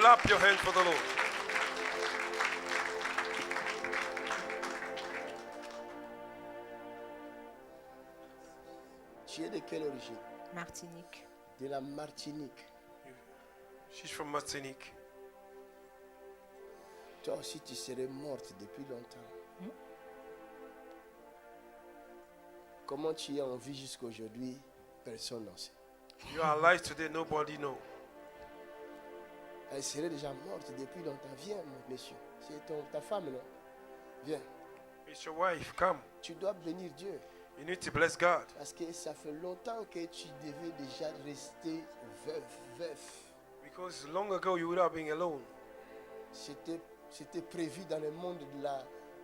Clap your hands for the Lord. Tu es de quelle origine? Martinique. De la Martinique. She's from Martinique. Toi aussi, tu serais morte depuis longtemps. Comment tu es en vie jusqu'à aujourd'hui, personne n'en sait. You are alive today, nobody knows. Elle serait déjà morte depuis longtemps. Viens, mon monsieur. C'est ta femme, non? Viens. It's your wife, come. Tu dois bénir Dieu. You need to bless God. Parce que ça fait longtemps que tu devais déjà rester veuf. Because long ago you would have been alone. C'était prévu dans le monde de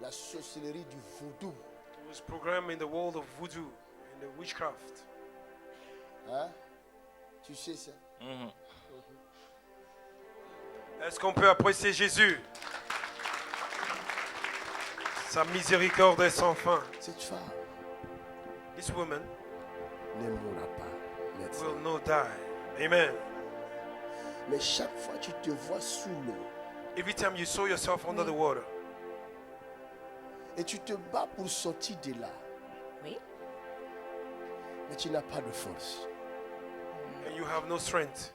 la sorcellerie du vaudou. It was programmed in the world of voodoo, in the witchcraft. Hein? Tu sais ça? Est-ce qu'on peut apprécier Jésus? Sa miséricorde est sans fin. Cette femme This woman ne mourra pas maintenant. will not die. Amen. Mais chaque fois que tu te vois sous l'eau Every time you saw yourself under the water et tu te bats pour sortir de là, Oui. mais tu n'as pas de force. and you have no strength,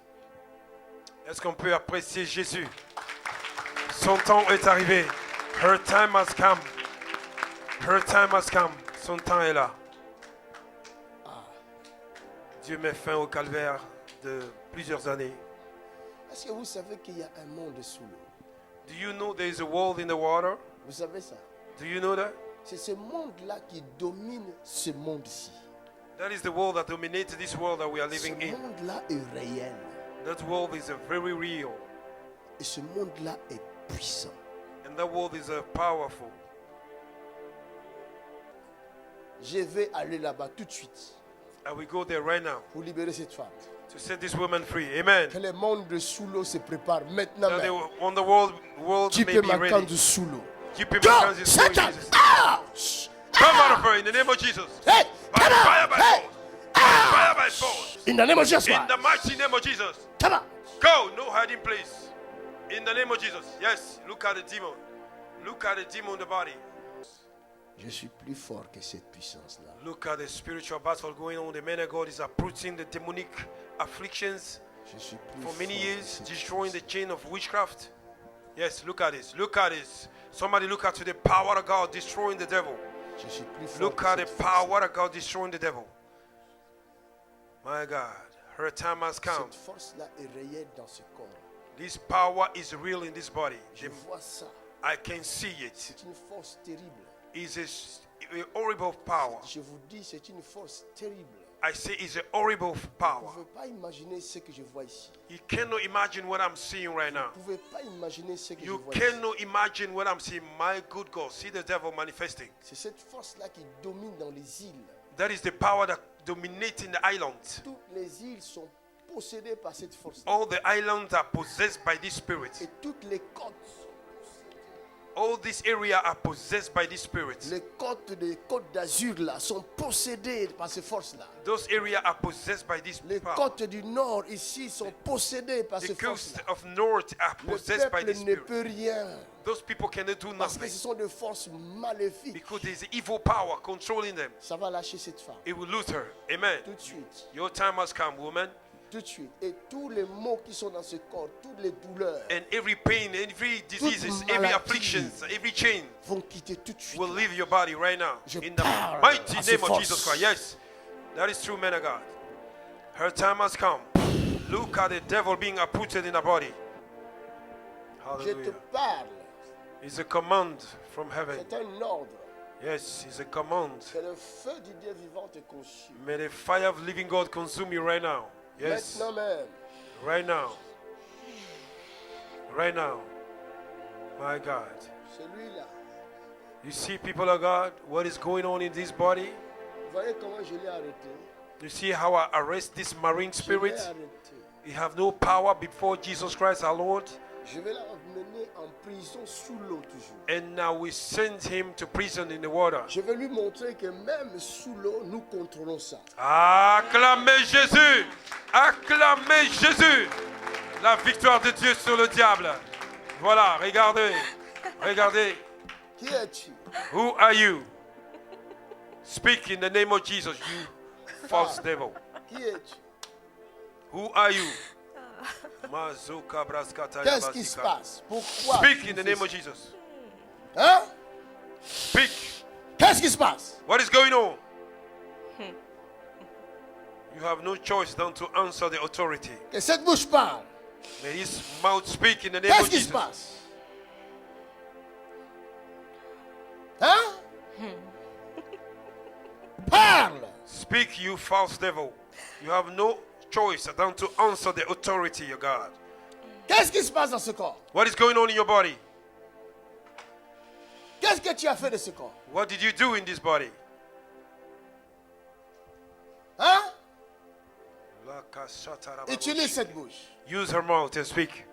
est-ce qu'on peut apprécier Jésus? Son temps est arrivé. Her time has come. Her time has come. Son temps est là. Dieu met fin au calvaire de plusieurs années. Est-ce que vous savez qu'il y a un monde sous l'eau? Do you know there is a world in the water? Vous savez ça? Do you know that? C'est ce monde-là qui domine ce monde-ci. That is the world that dominates this world that we are Ce living in. monde-là est réel. That world is a very real. Et ce monde-là est puissant. And that world is a powerful. Je vais aller là-bas tout de suite And we go there right now pour libérer cette femme. to set this woman free. Amen. Que le monde de sous l'eau se prépare maintenant That même. on the world Tu may peux be m'entendre ready. sous l'eau. Keep him Go! in Jesus. Satan! Jesus. Ouch! Come out of her in the name of Jesus. Hey! By Come fire on! by Hey! force. Fire by force. In the name of Jesus. In the mighty name of Jesus. Come on! Go, no hiding place. In the name of Jesus. Yes, look at the demon. Look at the demon in the body. Je suis plus fort que cette puissance-là. Look at the spiritual battle going on. The man of God is uprooting the demonic afflictions Je suis plus for fort many que years, cette destroying the puissance. chain of witchcraft. Yes, look at this. Look at this. Somebody look at the power of God destroying the devil. Je suis plus fort Look que at the cette power of God destroying the devil. My God, her time has come. Cette force-là est réelle dans ce corps. This power is real in this body. Je vois ça. I can see it. C'est une force terrible. It's a horrible power. Je vous dis, c'est une force terrible. I say it's a horrible Vous ne power. pouvez pas imaginer ce que je vois ici. You cannot imagine what I'm seeing right now. Vous ne pouvez pas imaginer ce que je You vois ici. cannot imagine what I'm seeing. My good God, see the devil manifesting. C'est cette force-là qui domine dans les îles. That is the power that dominates in the islands. Toutes les îles sont possédées par cette force. All the islands are possessed by this spirit. Et toutes les côtes, All this area are possessed by this spirit. les côtes d'Azur là sont possédées par ces forces-là. Those areas are possessed by this Les power. côtes du nord ici sont possédées par The ces coast forces-là. of north are Le possessed by peuple this ne spirit. peut rien Those people cannot do parce que nothing ce sont des forces maléfiques. because there's evil power controlling them. Ça va lâcher cette femme It will lose her. Amen. tout de suite, Your time has come, woman. tout de suite. Et tous les maux qui sont dans ce corps, toutes les douleurs And every pain, every diseases, every maladie afflictions, every chain vont quitter tout de suite. will leave your body right now. Je In the parle mighty à ces name of Jesus forces. Christ. Yes, that is true, man of God. Her time has come. Look at the devil being uprooted in her body. Je te Hallelujah. parle, It's a command from heaven. c'est un ordre. Yes, it's a command. Que le feu du Dieu vivant te consume. May the fire of living God consume you right now. Yes, Maintenant même, right now. Right now. My God. celui-là, You see, people of God, what is going on in this body? voyez comment je l'ai arrêté. You see how I arrest this marine Je l'ai spirit? arrêté. You have no power before Jesus Christ our Lord. Je vais l'emmener en prison sous l'eau toujours. And now we send him to prison in the water. Je vais lui montrer que même sous l'eau, nous contrôlons ça. Acclamez Jésus! Acclamez Jésus! La victoire de Dieu sur le diable. Voilà, regardez. Regardez. Qui es-tu? Who are you? Speak in the name of Jesus, you false devil. Qui es-tu? Who are you? Qu'est-ce qui se passe? Pourquoi? Speak in tu the fais name ça? of Jesus. Hein? Speak. Qu'est-ce qui se passe? What is going on? You have no choice than to answer the authority. Que cette bouche parle. May his mouth speak in the name Qu'est-ce of qui se Jesus. passe? Hein? Parle. Speak, you false devil. You have no choice than to answer the authority of God. Qu'est-ce qui se passe dans ce corps? What is going on in your body? Qu'est-ce que tu as fait de ce corps? What did you do in this body? Hein? Utilise cette bouche. Use her mouth and speak.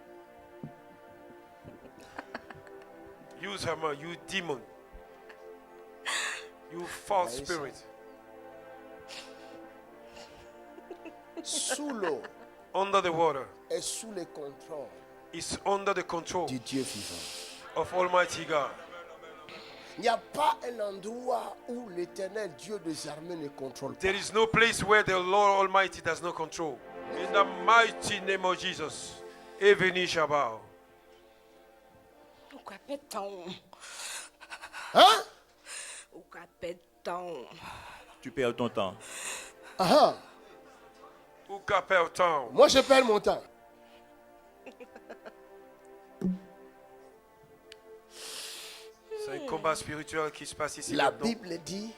Use her mouth, you demon. You false spirit. Sous l'eau Under the water. et sous le contrôle Is under the control du Dieu vivant. of Almighty God. Il n'y a pas un endroit où l'éternel Dieu des armées ne contrôle pas. There is no place where the Lord Almighty does not control. In the mighty name of Jesus, every knee shall bow. O capetão. Hein? O capetão. Tu perds ton temps. Ah, Who can pay town? moi je perds mon temps. C'est un combat spirituel qui se passe ici. La maintenant. Bible dit,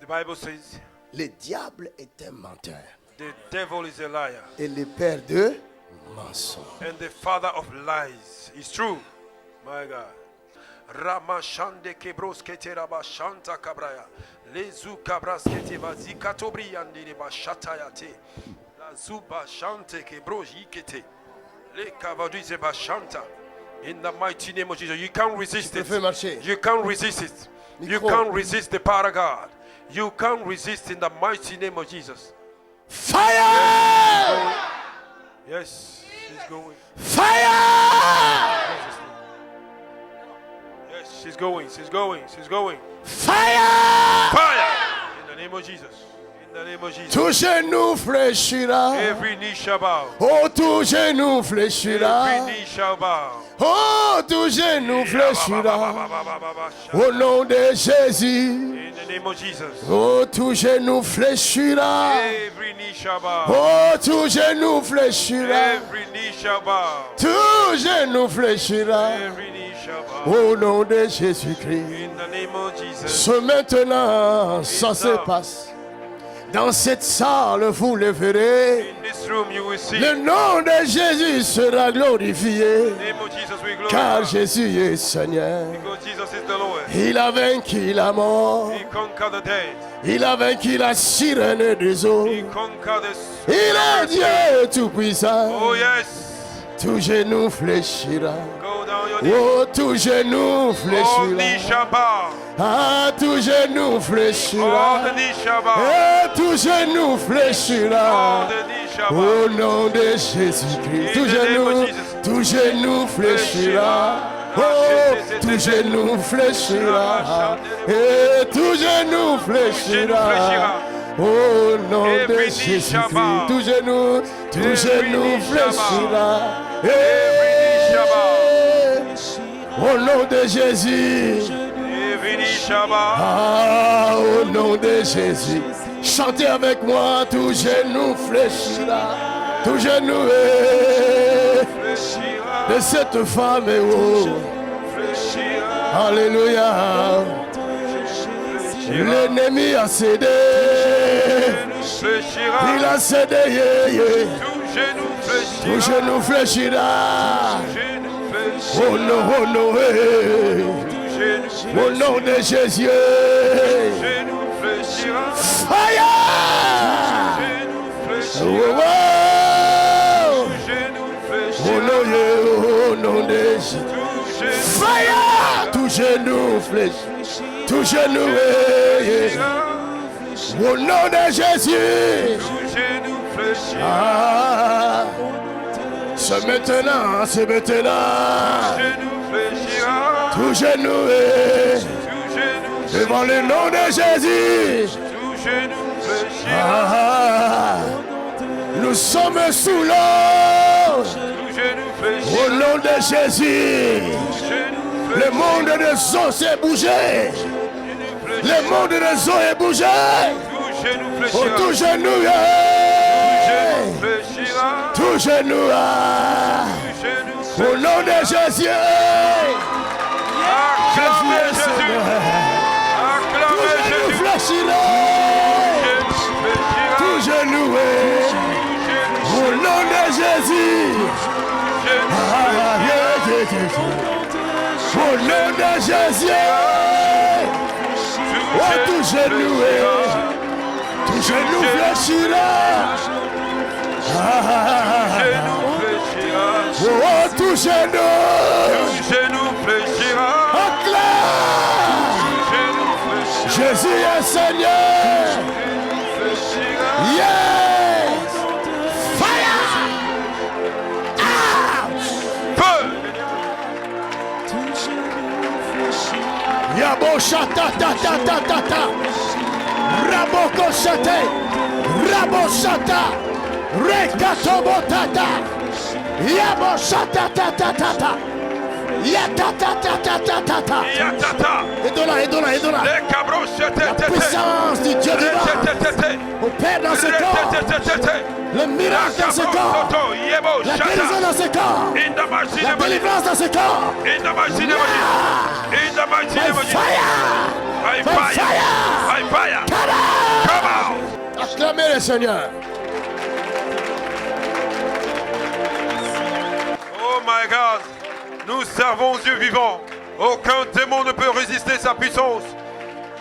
The Bible says, le diable est un menteur the devil is a liar et le père de mensonges. and the father of lies. It's true. My God. Ramashande kebros kete rabashanta kabraya. Lezu kabras kete vazika tobriande de bashatayate. La zuba shante kebros yikete. Le kavaduze bashanta. In the mighty name of Jesus, you can't resist Je it. fais marcher. You can't resist it. You Micro. can't resist the power of God. You can't resist in the mighty name of Jesus. Fire! Yes, she's going. Fire! Yes, she's going. She's going. She's going. Fire! Fire! In the name of Jesus. In the name of Jesus. Tout genou fléchira. Every knee shall bow. Oh, tout genou Every fléchira. knee shall bow. Oh, tout genou fléchira. Au nom de Jésus. In the name of Jesus. Oh, tout genou fléchira. Every knee shall bow. Oh, tout genou fléchira. Every knee shall bow. Tout genou fléchira. Every knee shall bow. Au nom de Jésus-Christ. In the name of Jesus. Ce maintenant, ça se passe. Dans cette salle, vous le verrez. In this room you will see. Le nom de Jésus sera glorifié. The name of Jesus will Car glorify. Jésus est Seigneur. Because Jesus is the Lord. Il a vaincu la mort. He conquered the dead. Il a vaincu la sirène des eaux. He conquered the Il est Dieu tout-puissant. Oh yes. Tout genou fléchira. Go down your knees. Oh, tout genou All knees fléchira. shall bow. Ah, tout genou All fléchira. the knees shall bow. Et tout genou All fléchira. the knees shall bow. Au nom de Jésus-Christ. Tout genou fléchira. Oh, tout genou fléchira. Et tout genou fléchira. Au nom de Jésus-Christ. Tout genou fléchira. Et au nom de Jésus. Every knee shall bow. Ah, au nom de Jésus. Chantez avec moi, tout genou fléchira. Tout genou Fléchira. de cette femme est haut. Fléchira. Alléluia. L'ennemi a cédé. Fléchira. Il a cédé. Yeah, yeah. Tout genou Tout fléchira. genou fléchira. Genou Oh non, fléchira. oh non, hey. Genou Au nom de Jésus. Genou fléchira. Fire! Genou Oh, fléchira. oh. Genou Oh fléchira. non, yeah, au nom de Jésus. Tout genou Fire! Tout genou flèche. Tout genou, yeah, yeah. Au nom de Jésus. Tout genou fléchira. Ah, C'est maintenant, c'est maintenant. Genou fléchira. Tout genou est Tout genou devant le nom de Jésus. Tout genou fléchira. Ah, nous sommes sous l'eau. Tout genou fléchira. Au nom de Jésus. Tout genou Le monde des eaux s'est bougé. Le monde des eaux est bougé. Tout genou Oh, fléchira. tout genou Genou est. fléchira. Tout genou est. Tout genou Au nom de Jésus. Acclamez Jésus est Jésus. Seigneur. Tout Acclamez genou Jésus. fléchira. Genou fléchira. Tout genou est. Genou Au nom de Jésus. genou Ah, yeah, yeah, yeah. Au nom de Jésus. Oh, tout genou est. Tout genou fléchira. Ah, Genou fléchira. oh, tout genou. Tout genou fléchira. Acclame. Genou fléchira. Jésus est Seigneur. Fléchira. Yes. Fire. Feu. Yabo shata ta ta ta ta ta. Rabo koshate. Rabo shata. Rekatobo tata. Yabo shata ta ta ta ta. Yata ta ta ta ta ta ta. Yatata. Aide-la, aide-la, aide-la. Les cabros La puissance du Dieu divin opère dans ce corps. Le miracle dans ce corps. La guérison dans ce corps. In the mighty La name of délivrance dans ce corps. In the mighty name of Jesus. In the mighty By name of Jesus. fire. By By fire. fire. By fire. Come on. Come out. Acclamez le Seigneur. Oh my God. Nous servons Dieu vivant. Aucun démon ne peut résister sa puissance.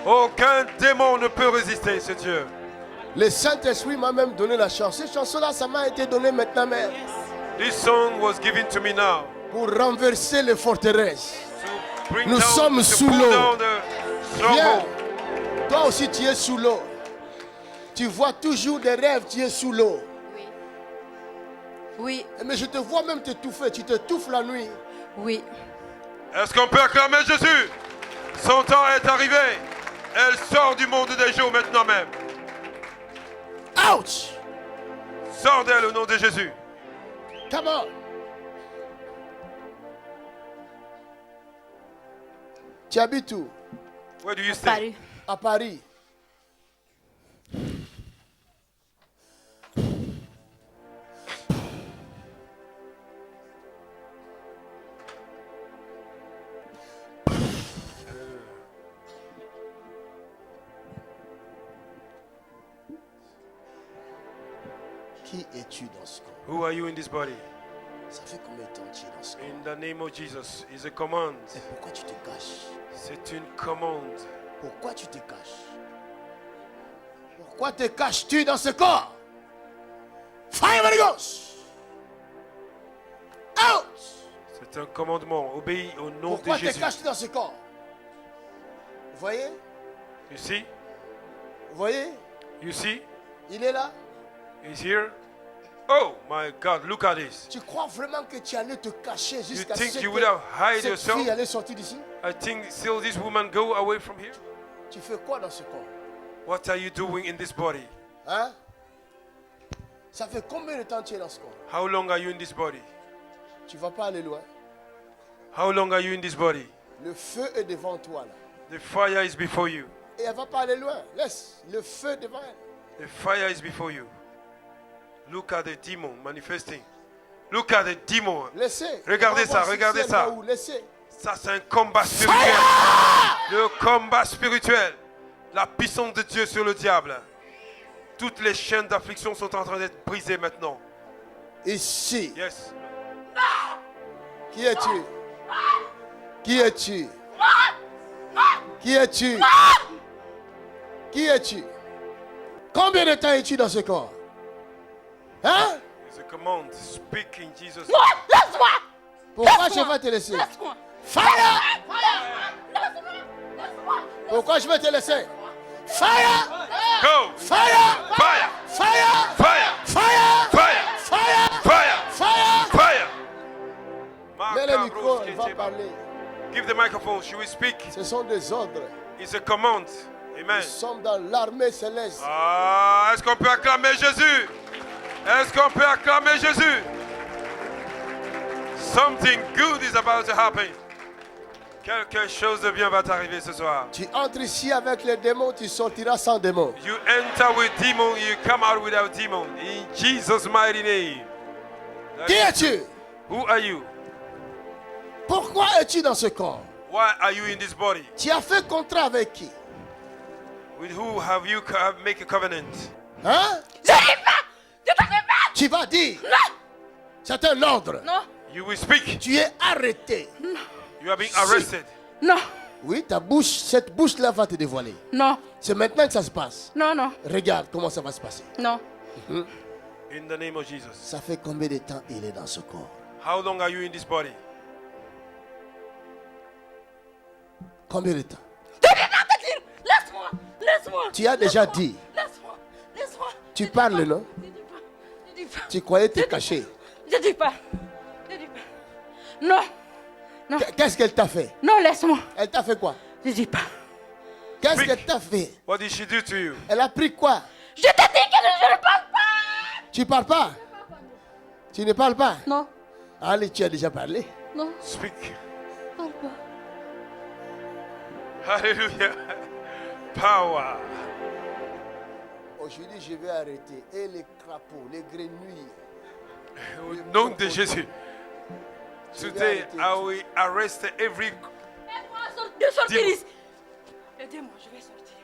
Aucun démon ne peut résister ce Dieu. Le Saint-Esprit m'a même donné la chance. Cette chanson-là, ça m'a été donné maintenant, mais This song was given to me now. pour renverser les forteresses. To bring Nous down, sommes to sous pull l'eau. down the Viens. stronghold. Toi aussi, tu es sous l'eau. Tu vois toujours des rêves, tu es sous l'eau. Oui. Oui. Mais je te vois même t'étouffer. Tu t'étouffes la nuit. Oui. Est-ce qu'on peut acclamer Jésus? Son temps est arrivé. Elle sort du monde des jours maintenant même. Ouch! Sors d'elle au nom de Jésus. Come on! Tu habites où? Where do you stay? Paris. À Paris. Qui es-tu dans ce corps? Who are you in this body? Ça fait combien de temps que tu es dans ce corps? In the name of Jesus is a command. Et pourquoi tu te caches? C'est une commande. Pourquoi tu te caches? Pourquoi te caches-tu dans ce corps? Fire Holy Ghost! Out! C'est un commandement. Obéis au nom Pourquoi de te Jésus. caches-tu dans ce corps? Vous voyez? You see? Vous voyez? You see? Il est là. He's here. Oh my God, look at this. Tu crois vraiment que tu allais te cacher jusqu'à think ce you que would have hide cette yourself? fille allait sortir d'ici? I think still this woman go away from here. Tu fais quoi dans ce corps? What are you doing in this body? Hein? Ça fait combien de temps que tu es dans ce corps? How long are you in this body? Tu ne vas pas aller loin. How long are you in this body? Le feu est devant toi là. The fire is before you. Et elle ne va pas aller loin. Laisse le feu devant elle. The fire is before you. Look at the demon manifesting. Look at the demon. Laissez. Regardez On va ça, voir si regardez elle ça. va où. Laissez. Ça, c'est un combat spirituel. Le combat spirituel. La puissance de Dieu sur le diable. Toutes les chaînes d'affliction sont en train d'être brisées maintenant. Ici. Yes. Qui es-tu? Qui es-tu? Qui es-tu? Qui es-tu? Combien de temps es-tu dans ce corps? Hein? It's a command. Speak in Jesus' Non, laisse-moi. Pourquoi je vais te laisser? Laisse-moi. Fire! Laisse-moi. Laisse-moi. Pourquoi je vais te laisser? Fire! Go! Fire! Fire! Fire! Fire! Fire! Fire! Fire! Fire! Fire! Fire! micro, elle va parler. Give the microphone. She will speak. Ce sont des ordres. It's a command. Amen. Nous sommes dans l'armée céleste. Ah, est-ce qu'on peut acclamer Jésus? Est-ce qu'on peut acclamer Jésus? Something good is about to happen. Quelque chose de bien va t'arriver ce soir. Tu entres ici avec les démons, tu sortiras sans démons. You enter with demon, you come out without demon. In Jesus' mighty name. Qui es-tu? Who are you? Pourquoi es-tu dans ce corps? Why are you in this body? Tu as fait contrat avec qui? With who have you make a covenant? Hein? Je dis pas. Je te dis pas. Tu vas dire. Non. C'est un ordre. Non. You will speak. Tu es arrêté. You are being arrested. Non. Oui, ta bouche, cette bouche-là va te dévoiler. Non. C'est maintenant que ça se passe. Non, non. Regarde comment ça va se passer. Non. In the name of Jesus. Ça fait combien de temps il est dans ce corps? How long are you in this body? Combien de temps? Je vais pas te dire. Laisse-moi. Laisse-moi. Tu as déjà dit. Laisse-moi. Laisse-moi. Tu parles, non? Je dis pas. Je dis pas. Tu croyais te cacher. Je dis pas. Je dis pas. Non. Non. Qu'est-ce qu'elle t'a fait? Non, laisse-moi. Elle t'a fait quoi? Je dis pas. Qu'est-ce Speak. qu'elle t'a fait? What did she do to you? Elle a pris quoi? Je te dis que je ne parle pas. Tu parles pas? Tu ne parles pas? Non. Allez, tu as déjà parlé. Non. Speak. Parle pas. Hallelujah. Power. Aujourd'hui, je vais arrêter. Et les crapauds, les grenouilles. Au nom de Jésus. Today, I will arrest every. Aide-moi de sortir Dis-moi. ici. Aidez-moi, je vais sortir.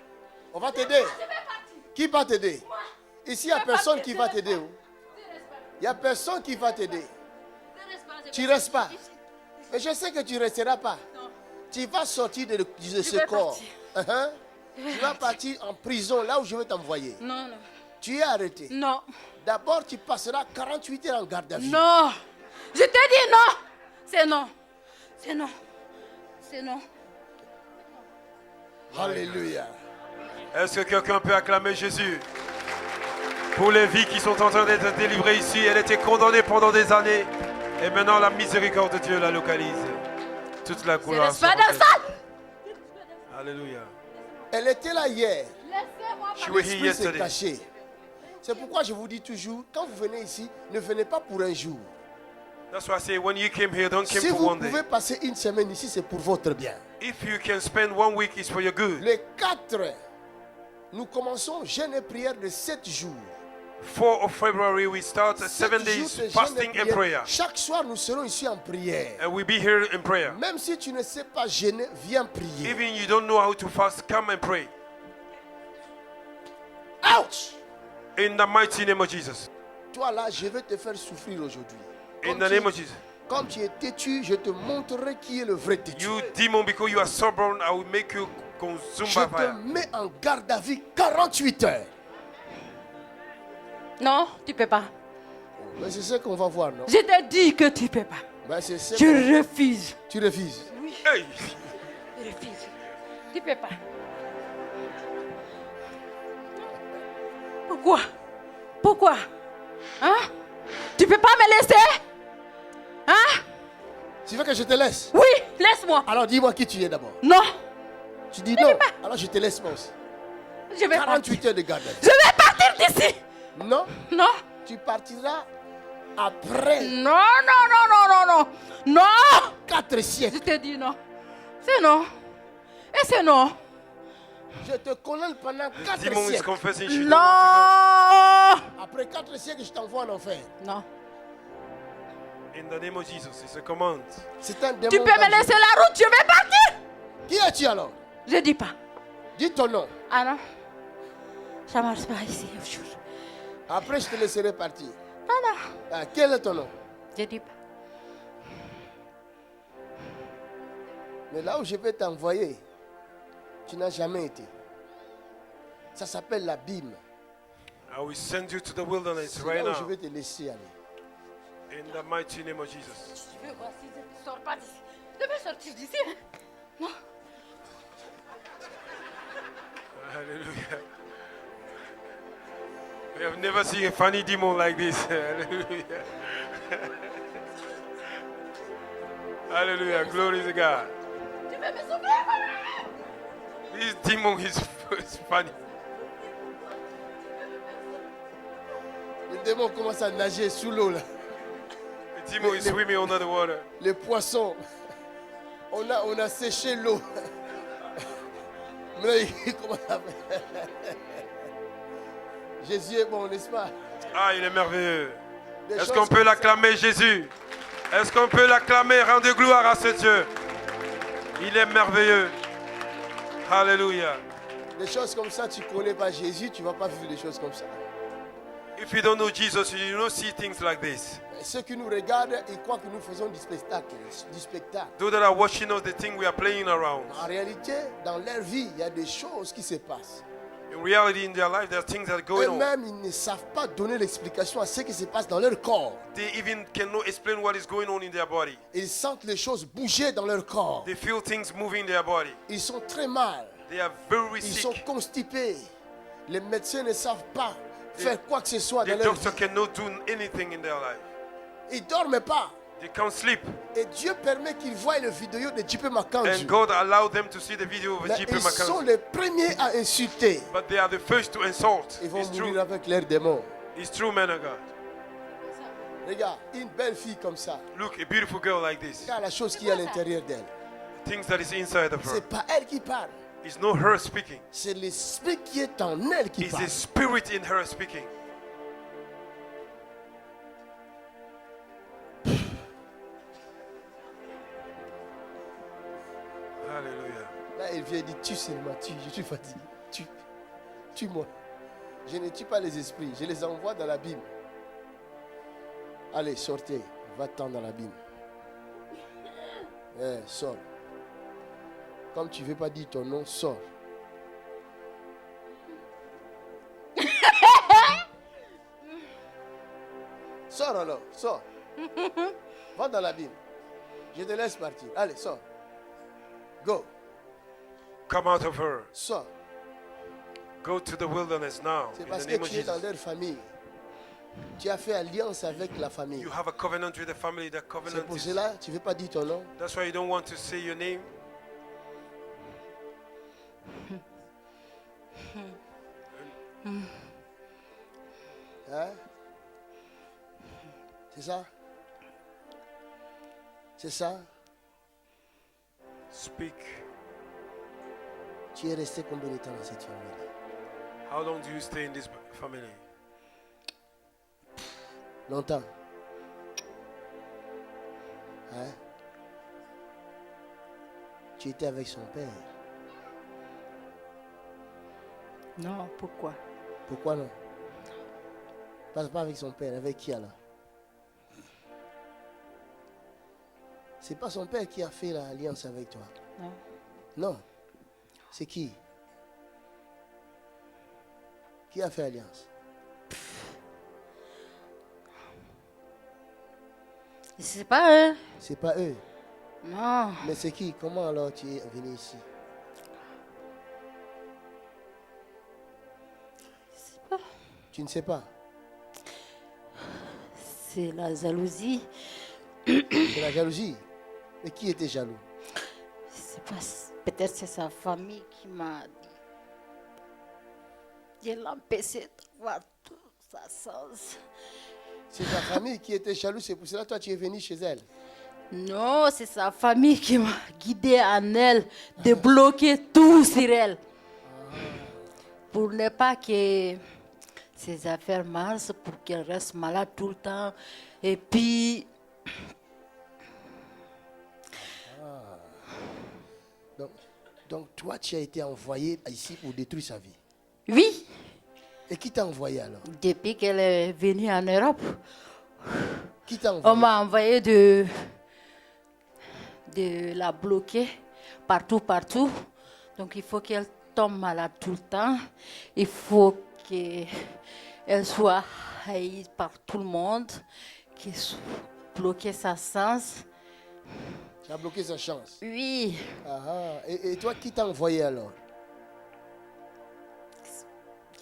On va t'aider. Je vais partir. Qui va t'aider? Ici, il n'y a Je vais personne partir, qui je va reste t'aider. pas. Oh. Je reste pas. Il n'y a personne qui va t'aider. Je reste pas, je Tu vais restes pas. sortir ici. Mais je sais que tu ne resteras pas. Non. Tu vas sortir de ce vais corps. partir. Hein? Tu vas partir en prison, là où je vais t'envoyer. Non, non. Tu es arrêté. Non. D'abord, tu passeras 48 heures en garde à vue. Non. Je te dis non. C'est non. C'est non. C'est non. Alléluia. Est-ce que quelqu'un peut acclamer Jésus? Pour les vies qui sont en train d'être délivrées ici, elle était condamnée pendant des années. Et maintenant, la miséricorde de Dieu la localise. Toute la Je gloire. reste pas soit dans à la Dieu. salle. Alléluia. Elle était là hier. Laissez-moi She partir. was here L'esprit s'est yesterday. caché. C'est pourquoi je vous dis toujours, quand vous venez ici, ne venez pas pour un jour. That's why I say when you came here, don't come Si for vous one day. pouvez passer une semaine ici, c'est pour votre bien. If you can spend 1 week, it's for your good. Les 4, nous commençons jeûne et prière de 7 jours. 4th of February, we start 7 7 jours de days jeûne et fasting and prière. prayer. Chaque soir, nous serons ici en prière. And we'll be here in prayer. Même si tu ne sais pas jeûner, viens prier. Even you don't know how to fast, come and pray. Ouch! In the mighty name of Jesus. Toi là, je vais te faire souffrir aujourd'hui. In the name of Jesus. Comme tu es têtu, je te montrerai qui est le vrai têtu. You demon, because you are stubborn, I will make you consumed Je by te fire. mets en garde à vue 48 heures. Non, tu peux pas. Mais c'est ce qu'on va voir, non? Je te dis que tu peux pas. Ben, c'est ce Je qu'on- refuse. Tu refuses. Oui, Hey! je refuse. Tu peux pas. Pourquoi? Pourquoi? Hein? Tu peux pas me laisser? Hein? Tu veux que je te laisse? Oui, laisse-moi. Alors dis-moi qui tu es d'abord. Non, Tu dis non. Alors je te laisse moi aussi. je vais partir. 48 heures de garde à vue. Je vais partir d'ici. Non, Non, tu partiras après non, non, non, non, non, non. Non, 4 je siècles. te dis non. C'est non. Et c'est non. Je te condamne pendant 4 Demon is siècles. confessing she don't want Non. Après 4 siècles, je t'envoie en enfer. Non. to go. In the name of Jesus, it's a command. C'est un démon. Tu peux me dangereux. laisser la route, je vais partir. Qui es-tu alors? Je dis pas. Dis ton nom. Ah non. Ça marche pas ici, je jure. Après, je te laisserai partir. Non, non. Ah, quel est ton nom? Je dis pas. Mais là où je vais t'envoyer, tu n'as jamais été. Ça s'appelle l'abîme. I will send you to the wilderness C'est right là où je now. vais te laisser aller. In the mighty name of Jesus. Je veux voir si je ne sors pas d'ici. Je vais sortir d'ici. Non. Hallelujah. We have never seen a funny demon like this. Hallelujah. Hallelujah. Glory to God. This demon is funny. Le démon commence à nager sous l'eau là. The demon is swimming under the water. Les poissons. On a séché l'eau. Mais il commence à faire. Jésus est bon, n'est-ce pas? Ah, il est merveilleux. Des Est-ce choses qu'on peut comme ça. l'acclamer, Jésus? Est-ce qu'on peut l'acclamer? Rendez gloire à ce Dieu. Il est merveilleux. Alléluia. Des choses comme ça, tu ne connais pas Jésus, tu ne vas pas vivre des choses comme ça. If you don't know Jesus, you don't see things like this. Ceux qui nous regardent, ils croient que nous faisons du spectacle. Those that are watching us, they think we are playing around. En réalité, dans leur vie, il y a des choses qui se passent. In reality, in their life, there are things that are going on. Eux-mêmes, ils ne savent pas donner l'explication à ce qui se passe dans leur corps. They even cannot explain what is going on in their body. Ils sentent les choses bouger dans leur corps. They feel things moving in their body. Ils sont très mal. They are very Ils sont sick. constipés. Les médecins ne savent pas faire quoi que ce soit The dans leur vie. doctor cannot do anything in their life. Ils ne dorment pas. They can't sleep. Et Dieu permet qu'ils voient les vidéos de J.P. And Makanju. God allowed them to see the video of Mais J.P. ils sont Mackenzie. les premiers à insulter. But they are the first to insult. Ils vont It's mourir true. avec leurs démons. It's true, man of God. Regarde, une belle fille comme ça. Look, a beautiful girl like this. Regarde la chose qui est à l'intérieur d'elle. Things that is inside of her. C'est pas elle qui parle. It's not her speaking. C'est l'esprit qui est en elle qui It's parle. the spirit in her speaking. Hallelujah. Là, elle vient et dit, tue seulement, tue, je suis fatigué. Tue-moi. Je ne tue pas les esprits, je les envoie dans l'abîme. Allez, sortez, va-t'en dans l'abîme. Sors. Comme tu ne veux pas dire ton nom, sors. Sors alors, sors. Va dans l'abîme. Je te laisse partir. Allez, sors. Go, Come out of her. sors. Go to the wilderness now. C'est In parce the que name of tu es dans Jesus. leur famille. Tu as fait alliance avec la famille. You have a covenant with the family. That C'est covenant pour is. cela tu ne veux pas dire ton nom. That's why you don't want to say your name. Hein? C'est ça? C'est ça? Speak. Tu es resté combien de temps dans cette famille? How long do you stay in this family? Longtemps. Hein? Tu étais avec son père. Non, pourquoi? Pourquoi non? Pas avec son père, avec qui alors? C'est pas son père qui a fait l'alliance avec toi. Non. Non. C'est qui? Qui a fait alliance? C'est pas eux. C'est pas eux. Non. Mais c'est qui? Comment alors tu es venu ici? Tu ne sais pas. C'est la jalousie. C'est la jalousie. Mais qui était jaloux? C'est pas, peut-être c'est sa famille qui m'a dit. Je l'empêchais de voir tout ça sens. C'est ta famille qui était jaloux, c'est pour cela que toi tu es venu chez elle. Non, c'est sa famille qui m'a guidé en elle, de bloquer tout sur elle. Pour ne pas que ses affaires marchent, pour qu'elle reste malade tout le temps. Et puis, Donc toi tu as été envoyé ici pour détruire sa vie. oui, Et qui t'a envoyé alors? depuis qu'elle est venue en Europe, Qui t'a on envoyé? m'a envoyé de la bloquer partout. Donc il faut qu'elle tombe malade tout le temps. Il faut qu'elle soit haïe par tout le monde, qu'elle soit bloquée sa sens. Tu as bloqué sa chance. Oui, Et toi qui t'a envoyé alors?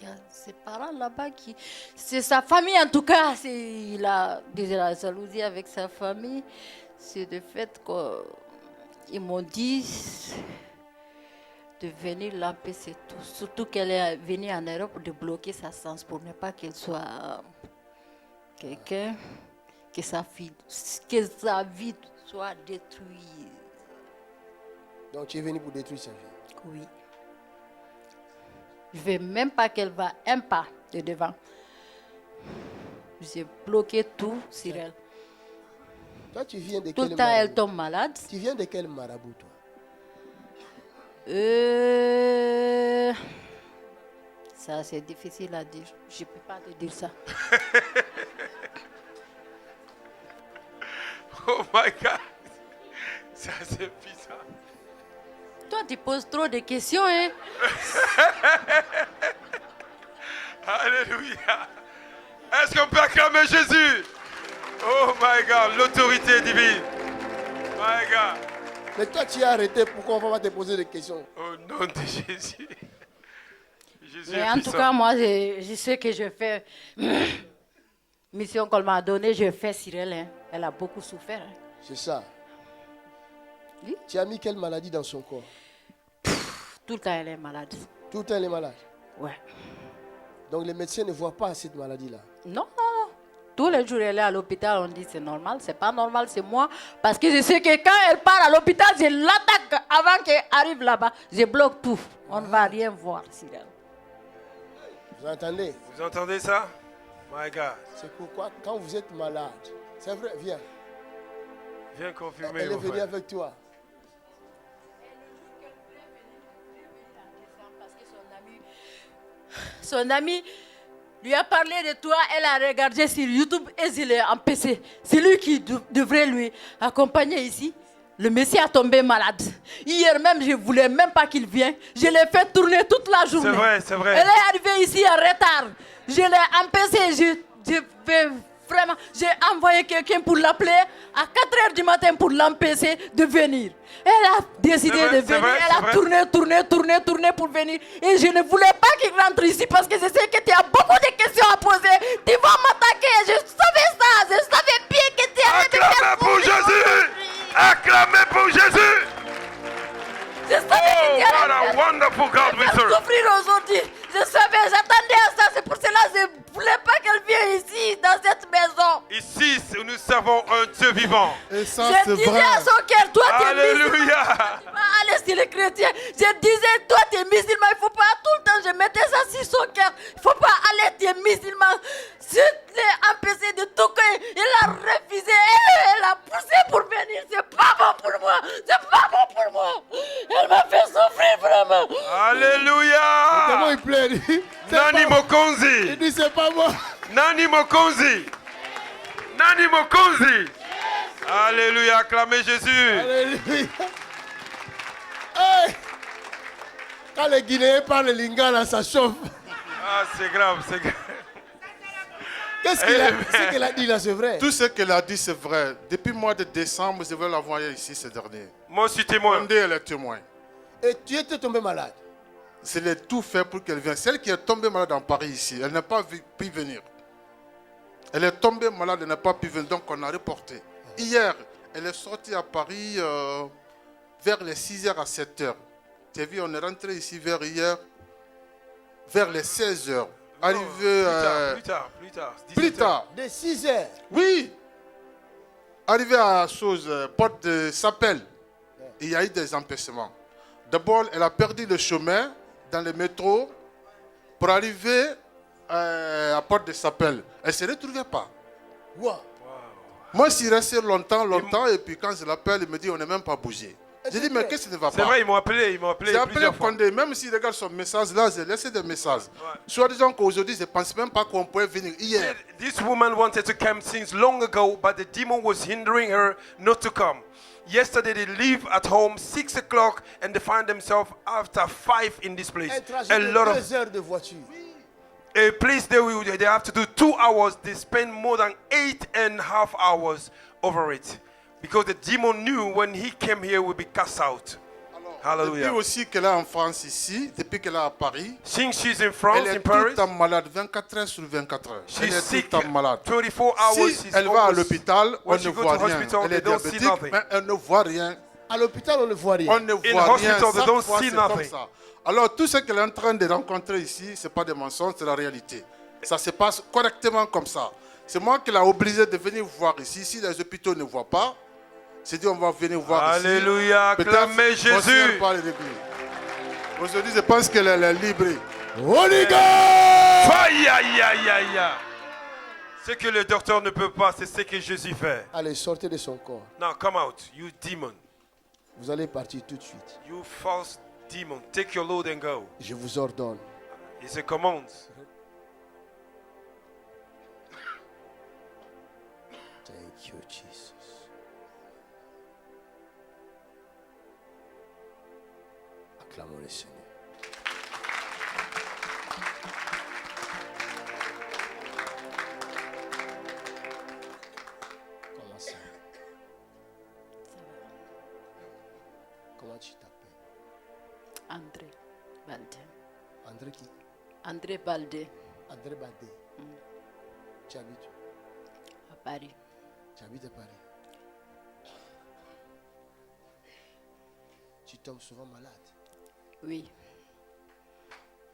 il y a ses parents là-bas qui... C'est sa famille en tout cas. Il a déjà la jalousie avec sa famille. C'est le fait qu'ils m'ont dit de venir l'empêcher tout. Surtout qu'elle est venue en Europe de bloquer sa sens pour ne pas qu'elle soit quelqu'un, que sa vie soit détruite. Donc tu es venu pour détruire sa vie. Oui. Je ne veux même pas qu'elle va un pas de devant. J'ai bloqué tout sur elle. Toi, tu viens de Tout quel le temps, elle marabout? tombe malade. Tu viens de quel marabout, toi? Ça, c'est difficile à dire. Je ne peux pas te dire ça. Oh my God. Ça, c'est bizarre. Toi, tu poses trop de questions, hein? Alléluia. Est-ce qu'on peut acclamer Jésus? Oh my God, l'autorité divine. My God. Mais toi, tu es arrêté. Pourquoi on va pas te poser des questions? Au nom de Jésus. Jésus Mais est en tout puissant. cas, moi, je sais que je fais. Mission qu'on m'a donnée, je fais sur elle. Hein. Elle a beaucoup souffert. Hein. C'est ça. Oui. Tu as mis quelle maladie dans son corps? Tout le temps, elle est malade. Tout le temps, elle est malade. Ouais. Donc les médecins ne voient pas cette maladie-là. Non, non, non. Tous les jours, elle est à l'hôpital, on dit c'est normal. C'est pas normal, c'est moi. Parce que je sais que quand elle part à l'hôpital, je l'attaque avant qu'elle arrive là-bas. Je bloque tout. On ne va rien voir sur elle. Vous entendez? Vous entendez ça? My God. C'est pourquoi quand vous êtes malade, c'est vrai, viens. Viens confirmer, Elle est mon venue frère. avec toi. Son ami lui a parlé de toi, elle a regardé sur YouTube et il est empêché. C'est lui qui devrait lui accompagner ici. Le monsieur a tombé malade. Hier même, je ne voulais même pas qu'il vienne. Je l'ai fait tourner toute la journée. C'est vrai, c'est vrai. Elle est arrivée ici en retard. Je l'ai empêché. J'ai envoyé quelqu'un pour l'appeler à 4h du matin pour l'empêcher de venir. Elle a décidé C'est vrai, de c'est venir. vrai, Elle c'est a vrai. tourné pour venir. Et je ne voulais pas qu'il rentre ici parce que je sais que tu as beaucoup de questions à poser. Tu vas m'attaquer. Je savais ça. Je savais bien que tu allais me Acclamez faire pour souffrir Jésus. aujourd'hui. Acclamez pour Jésus. Je savais que Oh, tu what allais a me faire wonderful God we serve. souffrir aujourd'hui. Je savais, j'attendais à ça. C'est pour cela que je ne voulais pas qu'elle vienne ici, dans cette maison. Ici, nous servons un Dieu vivant. Et ça, Je disais à son cœur, toi tu es musulman. Alléluia. Allez sur les chrétiens. Je disais, toi tu es musulman. Il ne faut pas tout le temps, je mettais ça sur son cœur. Il ne faut pas aller, tu es musulman. Je l'ai empêché de toquer. Il a refusé. Elle a poussé pour venir. C'est pas bon pour moi. C'est pas bon pour moi. Elle m'a fait souffrir vraiment. Alléluia. Comment il pleure? Il dit, c'est Nani pas moi. Mokonzi. Il dit, c'est pas moi. Nani Mokonzi. Nani Mokonzi. Alléluia. Acclamez Jésus. Alléluia. Hey! Quand les Guinéens parlent le lingala, ça chauffe. Ah, c'est grave, c'est grave. Qu'est-ce qu'il a, ce qu'elle a dit là, c'est vrai? Tout ce qu'elle a dit, c'est vrai. Depuis le mois de décembre, je vais l'envoyer ici ce dernier. Moi aussi témoin. Ondé, elle est témoin. Et tu étais tombé malade. C'est le tout fait pour qu'elle vienne. Celle qui est tombée malade en Paris ici, elle n'a pas pu venir. Elle est tombée malade, elle n'a pas pu venir, donc on a reporté. Hier, elle est sortie à Paris vers les 6h à 7h. Tu as vu, on est rentré ici vers les 16h. Arrivé Plus tard. plus tard. De 6 heures. Oui. Arrivé à porte de Sapel, il y a eu des empêchements. D'abord, elle a perdu le chemin dans le métro pour arriver à porte de Sapel. Elle ne se retrouvait pas. Wow. Moi, je suis resté longtemps, et puis quand je l'appelle, il me dit on n'est même pas bougé. J'ai dit mais qu'est-ce qui ne va pas? C'est vrai, ils m'ont appelé J'ai appelé plusieurs fois. Condé, même s'il regarde son message là, j'ai laissé des messages. Soit disant qu'aujourd'hui, je ne pense même pas qu'on pouvait venir hier. This woman wanted to come since long ago, but the demon was hindering her not to come. Yesterday they leave at home 6 o'clock and they find themselves after 5 in this place. Un trajet A de lot of 2 heures de voiture. a place they have to do 2 hours. They spend more than 8.5 hours over it, because the demon knew when he came here would be cast out. Alors, Depuis Hallelujah. aussi qu'elle est en France ici, depuis qu'elle est à Paris, Since she's in elle France, est in tout Paris, le temps malade, 24 heures sur 24 heures. Elle she's est sick tout le temps malade. 24 hours. Si She's elle va à almost- l'hôpital, on when ne she go voit to rien. hospital, Elle they est don't see diabétique, nothing. mais elle ne voit rien. À l'hôpital, on ne voit rien. On ne In voit rien. hospital, they Chaque don't fois, see c'est comme nothing. ça. Alors, tout ce qu'elle est en train de rencontrer ici, ce n'est pas des mensonges, c'est la réalité. Ça se passe correctement comme ça. C'est moi qui l'ai obligé de venir voir ici. Si les hôpitaux ne voient pas, c'est dit on va venir voir Alléluia, ici. acclamez Peut-être, Jésus. pas les églises. Aujourd'hui, je pense qu'elle est libre. Holy Ghost! Aïe, aïe, aïe, aïe, aïe. Ce que le docteur ne peut pas, c'est ce que Jésus fait. Allez, sortez de son corps. Now come out, you demon. Vous allez partir tout de suite. You false demon. Take your load and go. Je vous ordonne. It's a command. Thank you, Jesus. Acclamons le Seigneur. Comment ça? Comment tu t'appelles? André Balde. André qui? André Balde, André Badé. Tu habites où? à Paris. Tu habites à Paris. Tu tombes souvent malade Oui,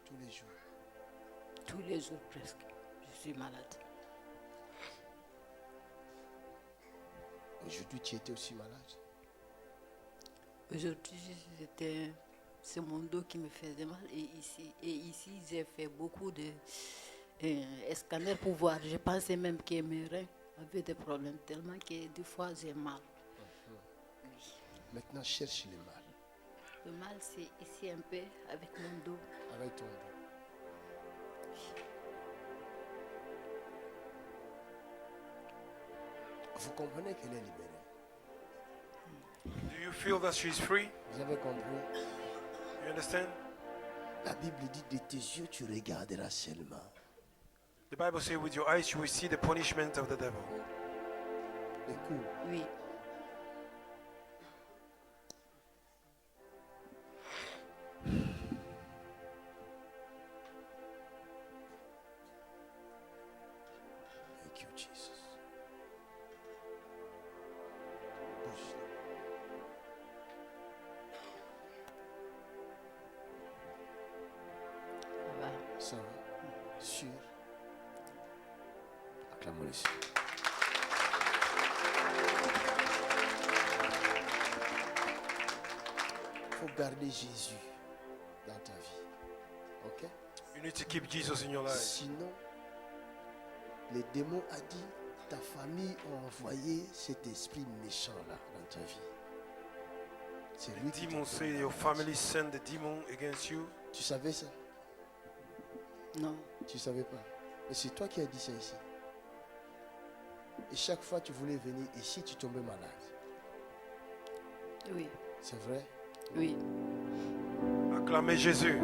tous les jours. tous les jours presque. Je suis malade. Aujourd'hui, tu étais aussi malade. Aujourd'hui, c'est mon dos qui me faisait mal. Et ici j'ai fait beaucoup de scanners pour voir. Je pensais même que mes reins avaient des problèmes tellement que des fois j'ai mal. Maintenant, cherche le mal Le mal, c'est ici un peu avec mon dos. avec ton dos. Vous comprenez qu'elle est libérée. Do you feel that she's free? Vous avez compris? You understand? La Bible dit de tes yeux, tu regarderas seulement. The Bible says, with your eyes you will see the punishment of the devil. Les coups. Oui, Thank you, Jesus. Bouge. ça va. Ça va? Sûr. Acclamons le Seigneur. Il faut garder Jésus dans ta vie. Ok? You need to keep Jesus in your life. Sinon, les démons a dit, ta famille a envoyé cet esprit méchant là dans ta vie. C'est lui qui Demon t'a say donné your la maladie. family send the demon against you. Tu savais ça? Non, Tu savais pas. Mais c'est toi qui as dit ça ici. Et chaque fois que tu voulais venir ici, tu tombais malade. oui, C'est vrai? oui. Acclamez Jésus.